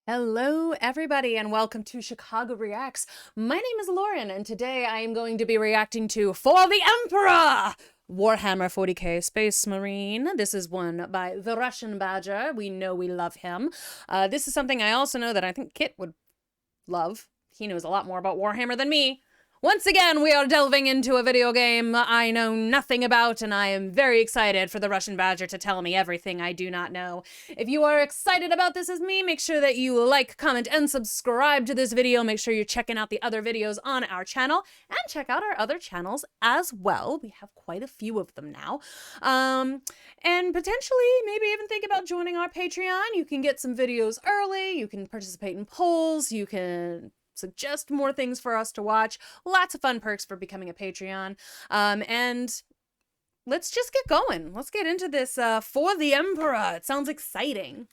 Hello everybody and welcome to Chicago Reacts. My name is Lauren and today I am going to be reacting to For the Emperor! Warhammer 40k Space Marine. This is one by the Russian Badger. We know we love him. This is something I also know that I think Kit would love. He knows a lot more about Warhammer than me. Once again, we are delving into a video game I know nothing about, and I am very excited for the Russian Badger to tell me everything I do not know. If you are excited about this as me, make sure that you like, comment, and subscribe to this video. Make sure you're checking out the other videos on our channel, and check out our other channels as well. We have quite a few of them now. And potentially, maybe even think about joining our Patreon. You can get some videos early, you can participate in polls, you can suggest more things for us to watch. Lots of fun perks for becoming a Patreon. And let's just get going. Let's get into this For the Emperor. It sounds exciting.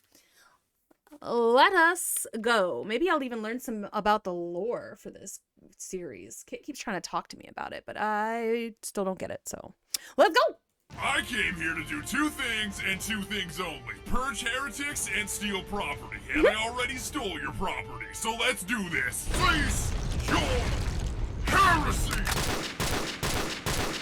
Let us go. Maybe I'll even learn some about the lore for this series. Kit keeps trying to talk to me about it, but I still don't get it, so let's go! I came here to do two things and two things only. Purge heretics and steal property. And I already stole your property, so let's do this. Face your heresy!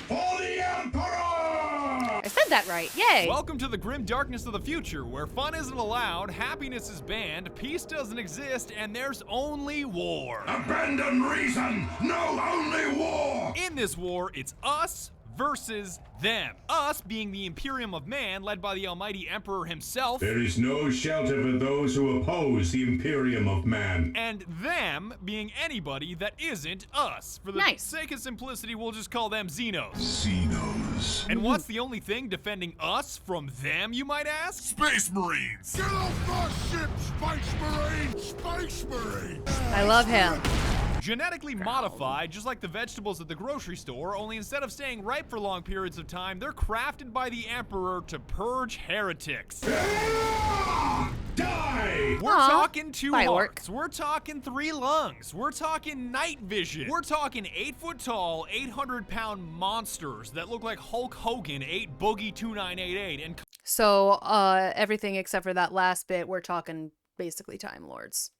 For the Emperor! I said that right, yay! Welcome to the grim darkness of the future, where fun isn't allowed, happiness is banned, peace doesn't exist, and there's only war. Abandon reason! No, only war! In this war, it's us versus them. Us being the Imperium of Man, led by the almighty Emperor himself. There is no shelter for those who oppose the Imperium of Man. And them being anybody that isn't us. For the sake of simplicity, we'll just call them Xenos. Xenos. And what's the only thing defending us from them, you might ask? Space Marines! Get off the ship, Space Marines! Space Marines! I love him. Genetically modified, just like the vegetables at the grocery store, only instead of staying ripe for long periods of time, they're crafted by the Emperor to purge heretics. Die! We're talking two firework. hearts, we're talking 3 lungs, we're talking night vision, we're talking 8 foot tall, 800-pound monsters that look like Hulk Hogan ate Boogie 2988 and So, everything except for that last bit, we're talking basically Time Lords.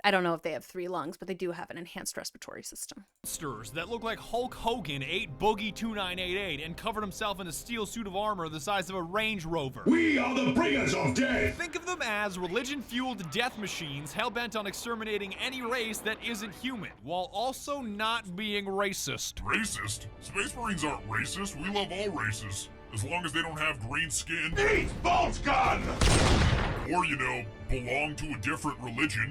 I don't know if they have 3 lungs, but they do have an enhanced respiratory system. monsters that look like Hulk Hogan ate Boogie 2988 and covered himself in a steel suit of armor the size of a Range Rover. We are the bringers of death! Think of them as religion-fueled death machines hell-bent on exterminating any race that isn't human, while also not being racist. Racist? Space Marines aren't racist. We love all races. As long as they don't have green skin. Eat bolt gun! Or, you know, belong to a different religion.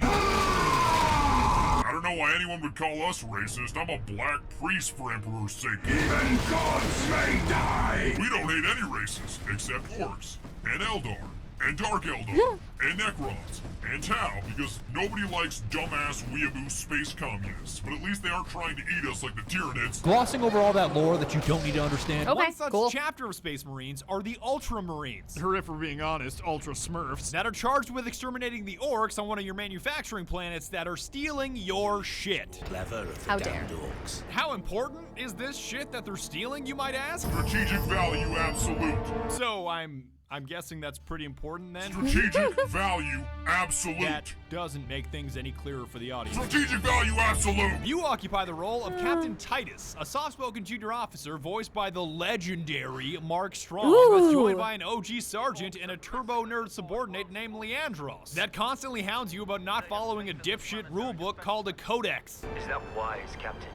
I don't know why anyone would call us racist. I'm a black priest for Emperor's sake. Even gods may die! We don't hate any races, except orcs, and Eldar, and Dark Eldar, and Necrons, and Tau, because nobody likes dumbass weeaboo space communists. But at least they aren't trying to eat us like the Tyranids. Glossing over all that lore that you don't need to understand. Okay, One such cool. chapter of Space Marines are the Ultramarines, or if we're being honest, Ultra Smurfs, that are charged with exterminating the orcs on one of your manufacturing planets that are stealing your shit. Clever of the How dare. damned orcs. How important is this shit that they're stealing, you might ask? Strategic value absolute. So I'm guessing that's pretty important then? Strategic value absolute. That doesn't make things any clearer for the audience. Strategic value absolute. You occupy the role of Captain Titus, a soft-spoken junior officer voiced by the legendary Mark Strong, that's joined by an OG sergeant and a turbo-nerd subordinate named Leandros, that constantly hounds you about not following a dipshit rulebook called a codex. Is that wise, Captain?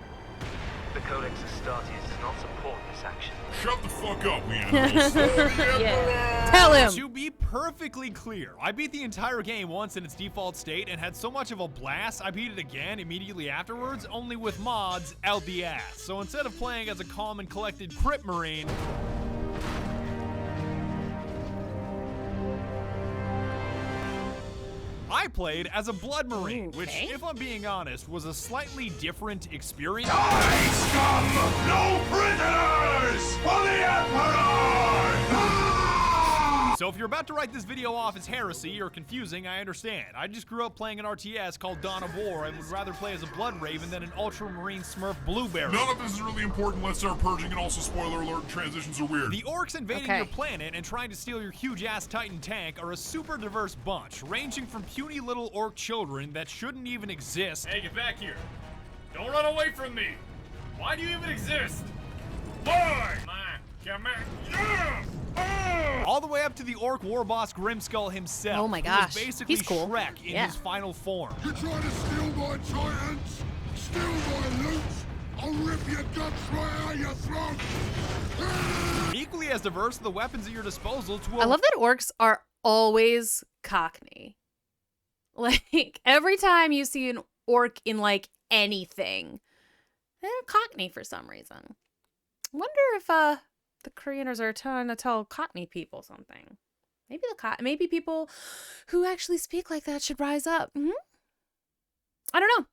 The Codex Astartes does not support this action. Shut the fuck up, Leandros. Yeah. Tell him! To be perfectly clear, I beat the entire game once in its default state and had so much of a blast, I beat it again immediately afterwards, only with mods out the ass. So instead of playing as a calm and collected Crypt Marine, I played as a Blood Marine, which, if I'm being honest, was a slightly different experience. Die, scum! No prisoners! For the Emperor! So if you're about to write this video off as heresy or confusing, I understand. I just grew up playing an RTS called Dawn of War and would rather play as a Blood Raven than an Ultramarine Smurf Blueberry. None of this is really important. Let's start purging, and also spoiler alert, transitions are weird. The orcs invading your planet and trying to steal your huge-ass Titan tank are a super diverse bunch, ranging from puny little orc children that shouldn't even exist. Hey, get back here. Don't run away from me. Why do you even exist? Why? Come on. Yeah! All the way up to the orc war boss Grimskull himself. Oh my gosh, who is basically he's cool. Shrek in his final form. You're trying to steal my Titans? Steal my loot? I'll rip your guts right out your throat! Equally as diverse are the weapons at your disposal to I love that orcs are always Cockney. Like, every time you see an orc in, like, anything, they're Cockney for some reason. I wonder if, the Koreaners are trying to tell Cockney people something. Maybe people who actually speak like that should rise up. I don't know.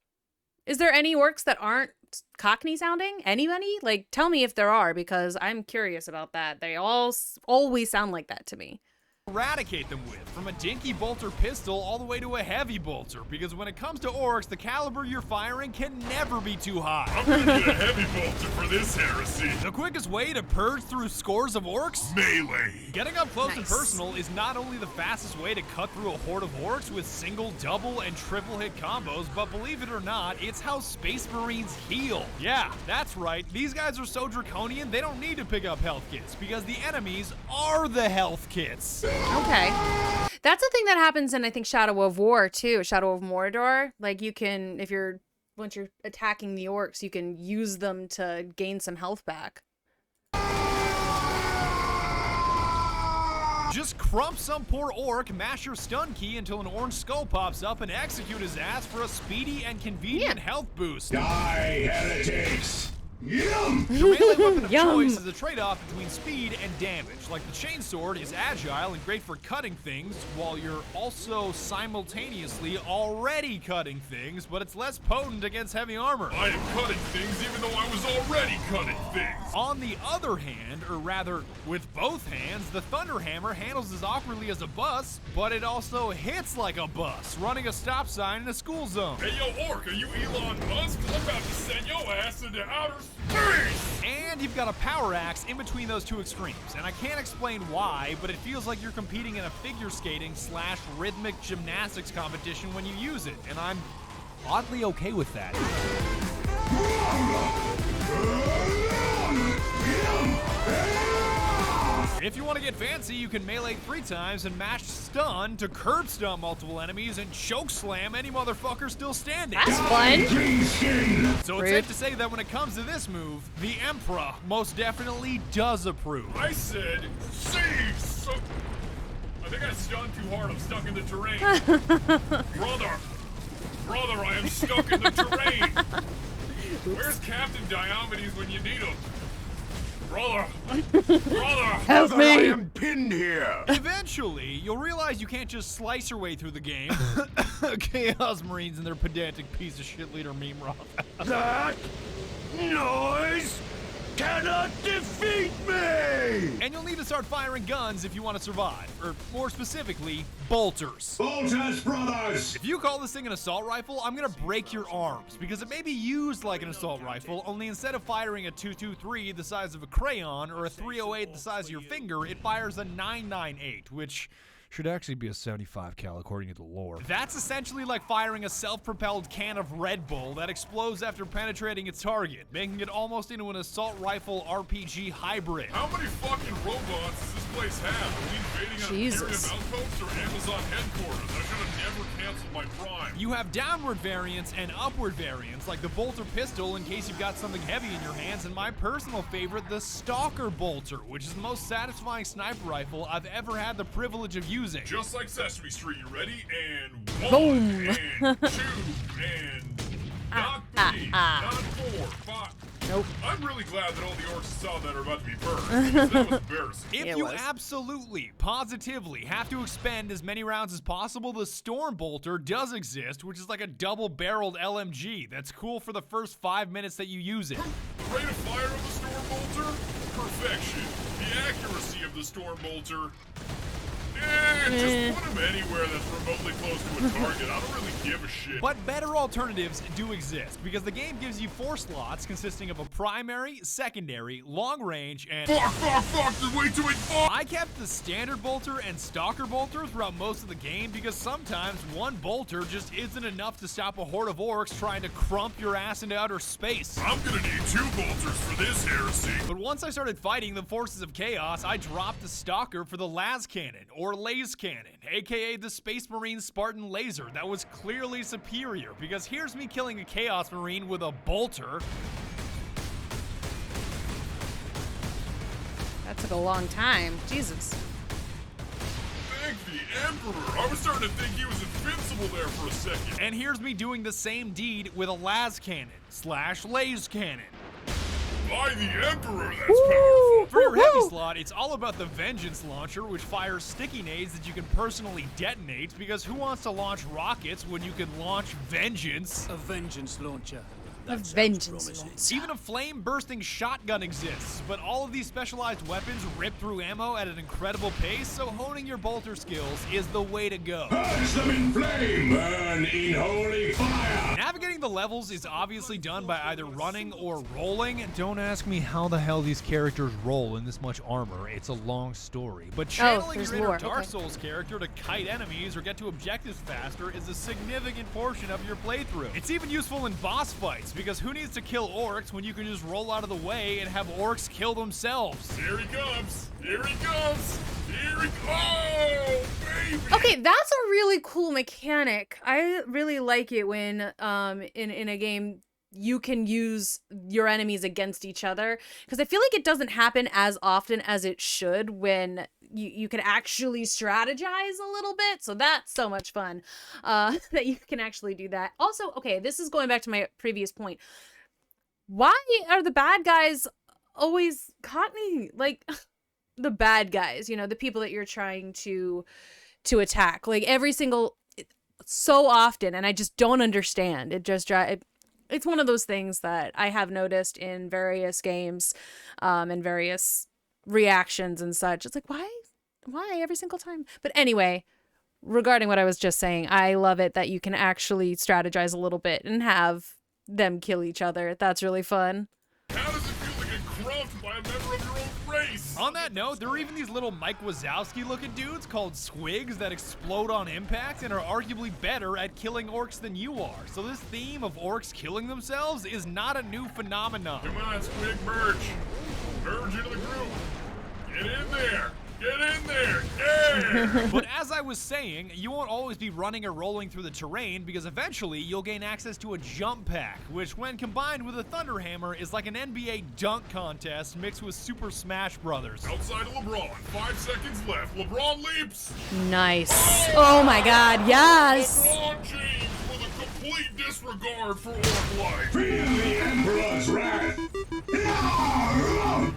Is there any orcs that aren't Cockney sounding? Anybody? Like, tell me if there are, because I'm curious about that. They all always sound like that to me. Eradicate them with, from a dinky bolter pistol all the way to a heavy bolter, because when it comes to orcs, the caliber you're firing can never be too high. I'm gonna get a heavy bolter for this heresy. The quickest way to purge through scores of orcs? Melee. Getting up close and personal is not only the fastest way to cut through a horde of orcs with single, double, and triple hit combos, but believe it or not, it's how Space Marines heal. Yeah, that's right, these guys are so draconian they don't need to pick up health kits, because the enemies are the health kits. Okay. That's a thing that happens in, I think, Shadow of War, too. Shadow of Mordor. Like, you can, once you're attacking the orcs, you can use them to gain some health back. Just crump some poor orc, mash your stun key until an orange skull pops up, and execute his ass for a speedy and convenient health boost. Die, heretics! Yum! Your melee weapon of Yum. choice is a trade-off between speed and damage. Like the chainsword is agile and great for cutting things, while you're also simultaneously already cutting things, but it's less potent against heavy armor. I am cutting things even though I was already cutting things. On the other hand, or rather, with both hands, the Thunder Hammer handles as awkwardly as a bus, but it also hits like a bus, running a stop sign in a school zone. Hey, yo, orc, are you Elon Musk? I'm about to send your ass into outer space! And you've got a power axe in between those two extremes, and I can't explain why, but it feels like you're competing in a figure skating / rhythmic gymnastics competition when you use it, and I'm oddly okay with that. If you want to get fancy, you can melee 3 times and mash stun to curb stun multiple enemies and choke slam any motherfucker still standing. That's fun. So it's safe to say that when it comes to this move, the Emperor most definitely does approve. I said, cease! I think I stunned too hard. I'm stuck in the terrain. Brother, I am stuck in the terrain. Where's Captain Diomedes when you need him? Brother! Help me! I am pinned here! Eventually, you'll realize you can't just slice your way through the game. Chaos Marines and their pedantic piece of shit leader meme rock. That noise cannot defeat me! And you'll need to start firing guns if you want to survive. Or more specifically, bolters. Bolters, brothers! If you call this thing an assault rifle, I'm gonna break your arms, because it may be used like an assault rifle, only instead of firing a 223 the size of a crayon or a 308 the size of your finger, it fires a 998, which should actually be a 75 cal according to the lore. That's essentially like firing a self-propelled can of Red Bull that explodes after penetrating its target, making it almost into an assault rifle RPG hybrid. How many fucking robots does this place have? Are we invading an Jesus. Imperium outpost or Amazon headquarters? I should have never canceled my Prime. You have downward variants and upward variants, like the bolter pistol in case you've got something heavy in your hands, and my personal favorite, the Stalker bolter, which is the most satisfying sniper rifle I've ever had the privilege of using. Just like Sesame Street, you ready? And 1, Boom. and 2, and not 3, not 4, 5. Nope. I'm really glad that all the orcs saw that are about to be burned, because that was embarrassing. If It you was. absolutely, positively have to expend as many rounds as possible, the Storm Bolter does exist, which is like a double-barreled LMG that's cool for the first 5 minutes that you use it. The rate of fire of the Storm Bolter? Perfection. The accuracy of the Storm Bolter? Just put them anywhere that's remotely close to a target. I don't really give a shit. But better alternatives do exist, because the game gives you 4 slots consisting of a primary, secondary, long range, and Fuck, there's way too many. I kept the standard bolter and stalker bolter throughout most of the game because sometimes one bolter just isn't enough to stop a horde of orcs trying to crump your ass into outer space. I'm gonna need 2 bolters for this heresy. But once I started fighting the forces of chaos, I dropped the stalker for the las cannon, or laze cannon, aka the Space Marine Spartan laser that was clearly superior, because here's me killing a Chaos Marine with a bolter. That took a long time. Jesus. Thank the Emperor. I was starting to think he was invincible there for a second. And here's me doing the same deed with a las cannon / laze cannon. By the Emperor, that's powerful. For your heavy slot, it's all about the Vengeance Launcher, which fires sticky nades that you can personally detonate, because who wants to launch rockets when you can launch vengeance? A vengeance launcher. A vengeance launcher. Even a flame-bursting shotgun exists, but all of these specialized weapons rip through ammo at an incredible pace, so honing your bolter skills is the way to go. Purge them in flame, burn in holy fire. Navigating the levels is obviously done by either running or rolling. Don't ask me how the hell these characters roll in this much armor. It's a long story. But channeling there's your inner more. Dark Okay. Souls character to kite enemies or get to objectives faster is a significant portion of your playthrough. It's even useful in boss fights, because who needs to kill orcs when you can just roll out of the way and have orcs kill themselves? Here he comes. Here he comes. Here he Oh, baby. Okay, that's a really cool mechanic. I really like it when in a game you can use your enemies against each other, because I feel like it doesn't happen as often as it should when you can actually strategize a little bit. So that's so much fun that you can actually do that. Also, okay, this is going back to my previous point. Why are the bad guys always Cockney? Like, the bad guys, you know, the people that you're trying to attack, like so often, and I just don't understand. It just it's one of those things that I have noticed in various games, and various reactions and such. It's like, why every single time? But anyway, regarding what I was just saying, I love it that you can actually strategize a little bit and have them kill each other. That's really fun. How does it feel to get crumped by a member of your own race? On that note, there are even these little Mike Wazowski looking dudes called squigs that explode on impact and are arguably better at killing orcs than you are. So this theme of orcs killing themselves is not a new phenomenon. Come on, Squig, merge. Merge into the group. Get in there. Get in there. Yeah. But as I was saying, you won't always be running or rolling through the terrain, because eventually you'll gain access to a jump pack, which when combined with a Thunder Hammer is like an NBA dunk contest mixed with Super Smash Brothers. Outside of LeBron. 5 seconds left. LeBron leaps. Nice. Oh my god, yes. LeBron James with a complete disregard for orc life. Feel the Emperor's wrath.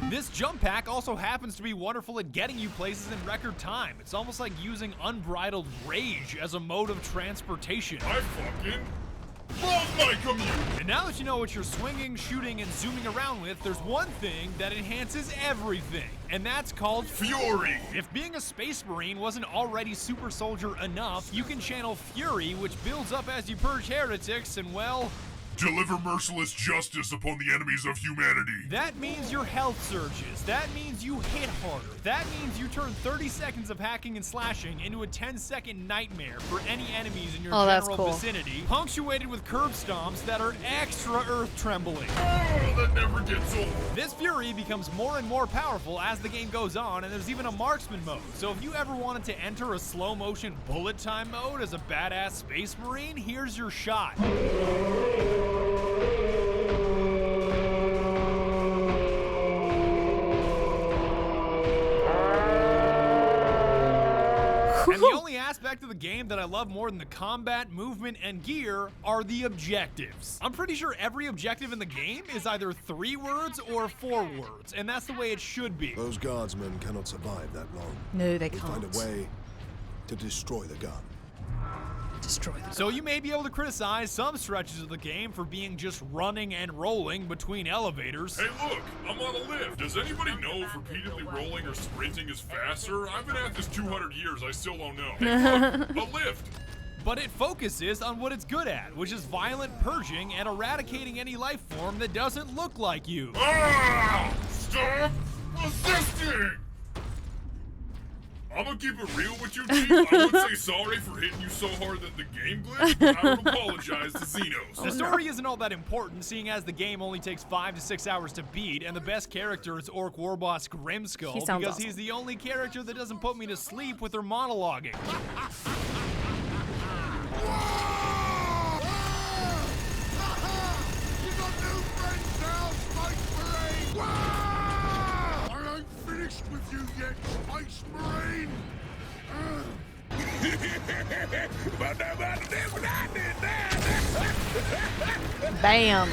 This jump pack also happens to be wonderful at getting you places in record time. It's almost like using unbridled rage as a mode of transportation. I fucking love my commute. And now that you know what you're swinging, shooting, and zooming around with, there's one thing that enhances everything, and that's called Fury. If being a Space Marine wasn't already super soldier enough, you can channel Fury, which builds up as you purge heretics, and well, Deliver merciless justice upon the enemies of humanity. that means your health surges. That means you hit harder. That means you turn 30 seconds of hacking and slashing into a 10-second nightmare for any enemies in your that's general cool. vicinity, punctuated with curb stomps that are extra earth trembling. Oh, that never gets old. This Fury becomes more and more powerful as the game goes on, and there's even a marksman mode. So if you ever wanted to enter a slow motion bullet time mode as a badass Space Marine, here's your shot. And the only aspect of the game that I love more than the combat, movement, and gear are the objectives. I'm pretty sure every objective in the game is either 3 words or 4 words, and that's the way it should be. Those guardsmen cannot survive that long. No, they We'll find can't. a way to destroy the gun. Destroy the So you may be able to criticize some stretches of the game for being just running and rolling between elevators. Hey, look, I'm on a lift. Does anybody know if repeatedly rolling or sprinting is faster? I've been at this 200 years, I still don't know. Hey, look, a lift. But it focuses on what it's good at, which is violent purging and eradicating any life form that doesn't look like you. Ah! Stop resisting! I'm gonna keep it real with you, Chief. I would say sorry for hitting you so hard that the game glitched, but I would apologize to Xenos. The story isn't all that important, seeing as the game only takes 5 to 6 hours to beat, and the best character is Orc Warboss Grimskull, He sounds because awesome. he's the only character that doesn't put me to sleep with her monologuing. I ain't finished with you yet, Space Marine! Bam.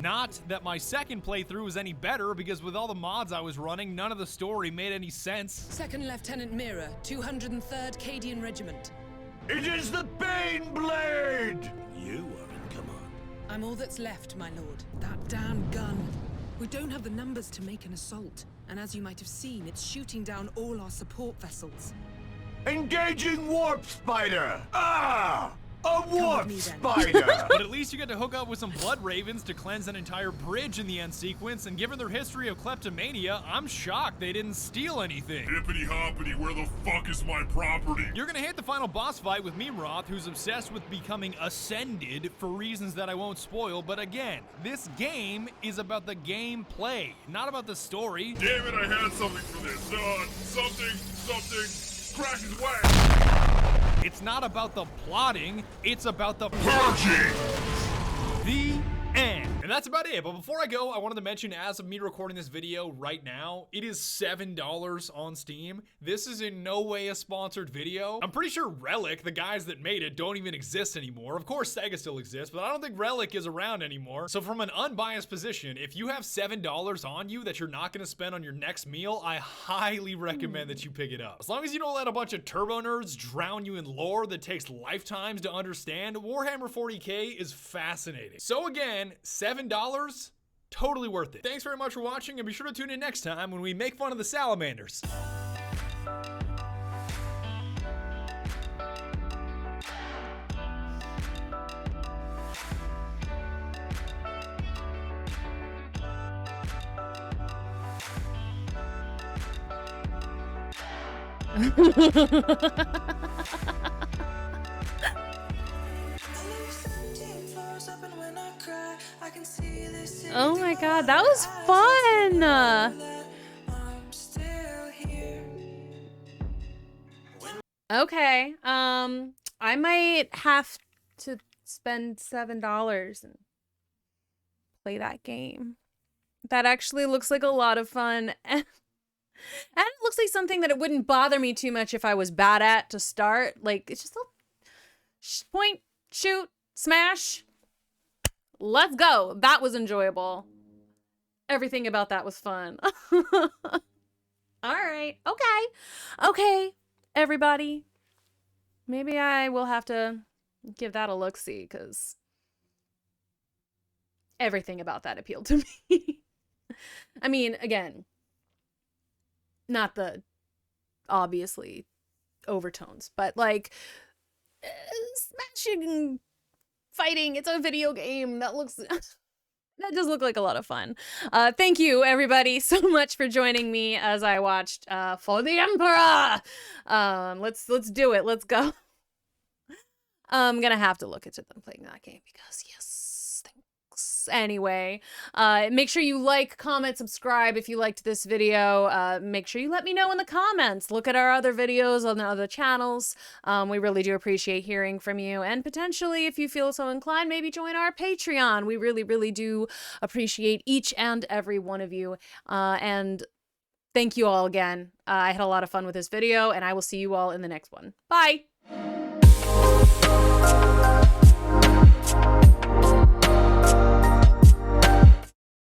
Not that my second playthrough was any better, because with all the mods I was running, none of the story made any sense. Second Lieutenant Mira, 203rd Cadian Regiment. It is the Bane Blade! You are in command. I'm all that's left, my lord. That damn gun. We don't have the numbers to make an assault. And as you might have seen, it's shooting down all our support vessels. Engaging Warp Spider! Ah! A with Warp me, then. Spider! But at least you get to hook up with some Blood Ravens to cleanse an entire bridge in the end sequence, and given their history of kleptomania, I'm shocked they didn't steal anything. Hippity hoppity, where the fuck is my property? You're gonna hate the final boss fight with Mimroth, who's obsessed with becoming ascended for reasons that I won't spoil, but again, this game is about the gameplay, not about the story. Damn it, I had something for this. Something, crack his wax. It's not about the plotting, it's about the Purging! The end. And that's about it. But before I go, I wanted to mention, as of me recording this video right now, it is $7 on Steam. This is in no way a sponsored video. I'm pretty sure Relic, the guys that made it, don't even exist anymore. Of course, Sega still exists, but I don't think Relic is around anymore. So from an unbiased position, if you have $7 on you that you're not going to spend on your next meal, I highly recommend that you pick it up. As long as you don't let a bunch of turbo nerds drown you in lore that takes lifetimes to understand, Warhammer 40K is fascinating. So again, $7, totally worth it. Thanks very much for watching, and be sure to tune in next time when we make fun of the salamanders. Oh my god, that was fun! Okay, I might have to spend $7 and play that game. That actually looks like a lot of fun. And it looks like something that it wouldn't bother me too much if I was bad at to start. Like, it's just a point, shoot, smash. Let's go. That was enjoyable. Everything about that was fun. All right. Okay, everybody. Maybe I will have to give that a look-see, because everything about that appealed to me. I mean, again, not the obviously overtones, but like smashing, fighting. It's a video game that looks that does look like a lot of fun. Thank you everybody so much for joining me as I watched For the Emperor. Let's do it. Let's go. I'm gonna have to look into them playing that game, because yes, thanks. Anyway, make sure you like, comment, subscribe if you liked this video. Make sure you let me know in the comments. Look at our other videos on the other channels. We really do appreciate hearing from you, and potentially, if you feel so inclined, maybe join our Patreon. We really, really do appreciate each and every one of you. And thank you all again. I had a lot of fun with this video, and I will see you all in the next one. Bye!